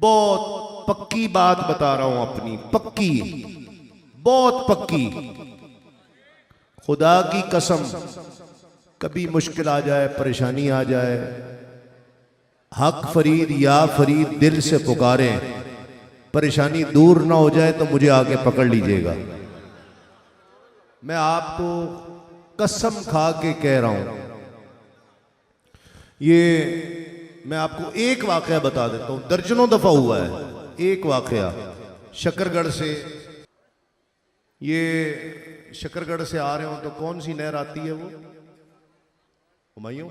बहुत पक्की बात बता रहा हूं, अपनी पक्की, बहुत पक्की। खुदा की कसम, कभी मुश्किल आ जाए, परेशानी आ जाए, हक फरीद या फरीद दिल से पुकारे, परेशानी दूर ना हो जाए तो मुझे आके पकड़ लीजिएगा। मैं आपको कसम खा के कह रहा हूं। ये मैं आपको एक वाकया बता देता हूं, दर्जनों दफा हुआ है। एक वाकया शकरगढ़ से, ये शकरगढ़ से आ रहे हो तो कौन सी नहर आती है वो, हुमायूं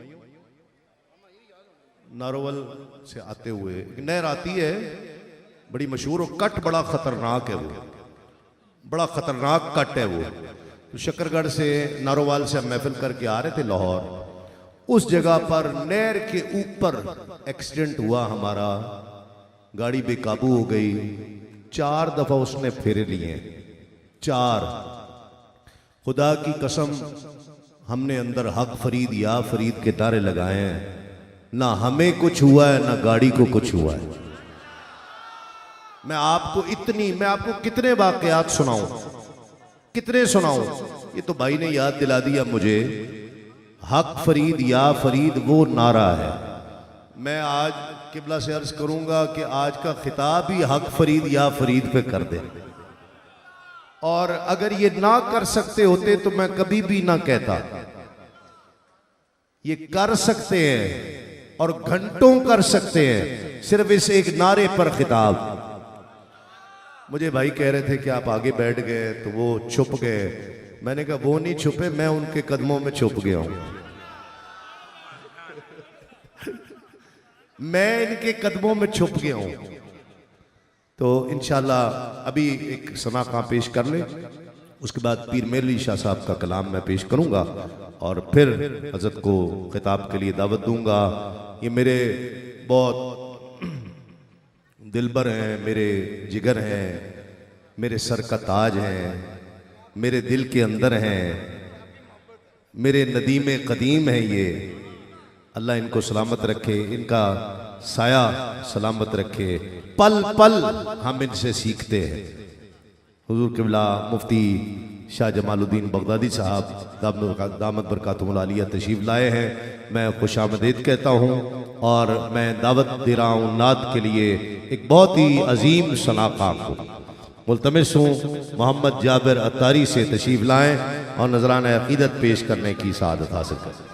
नारोवल से आते हुए एक नहर आती है, बड़ी मशहूर, और कट बड़ा खतरनाक है, वो बड़ा खतरनाक कट है वो। तो शकरगढ़ से नारोवाल से हम महफिल करके आ रहे थे लाहौर, उस जगह पर नहर के ऊपर एक्सीडेंट हुआ हमारा, गाड़ी बेकाबू हो गई, 4 दफा उसने फेरे लिए, 4। खुदा की कसम, हमने अंदर हक फरीद या फरीद के नारे लगाए हैं, ना हमें कुछ हुआ है ना गाड़ी को कुछ हुआ है। मैं आपको कितने वाकयात सुनाऊं, कितने सुनाऊं। ये तो भाई ने याद दिला दिया मुझे, हक फरीद या फरीद वो नारा है। मैं आज किबला से अर्ज करूंगा कि आज का खिताब ही हक फरीद या फरीद पे कर दे, और अगर ये ना कर सकते होते तो मैं कभी भी ना कहता। ये कर सकते हैं और घंटों कर सकते हैं, सिर्फ इस एक नारे पर खिताब। मुझे भाई कह रहे थे कि आप आगे बैठ गए तो वो छुप गए। मैंने कहा वो नहीं छुपे, मैं उनके कदमों में छुप गया हूं। मैं इनके कदमों में छुप गया हूं। तो इंशाल्लाह अभी एक सना का पेश कर ले, उसके बाद पीर मेरली शाह साहब का कलाम मैं पेश करूंगा और फिर हजरत को खिताब के लिए दावत दूंगा। ये मेरे बहुत दिलबर हैं, मेरे जिगर हैं, मेरे सर का ताज हैं, मेरे दिल के अंदर हैं, मेरे नदीम कदीम है ये। अल्लाह इनको सलामत रखे, इनका साया सलामत रखे। पल पल हम इनसे सीखते हैं। हुजूर क़िबला मुफ्ती शाह जमालुद्दीन बगदादी साहब दामत बरकातुहुल आलिया तशरीफ लाए हैं। मैं खुशामदीद कहता हूँ और मैं दावत दे रहा हूँ नात के लिए एक बहुत ही अजीम सनाखा को। मुल्तमिस हूँ मोहम्मद जाबिर अत्तारी से तशरीफ लाएँ और नजराना अकीदत पेश करने की सआदत हासिल करें।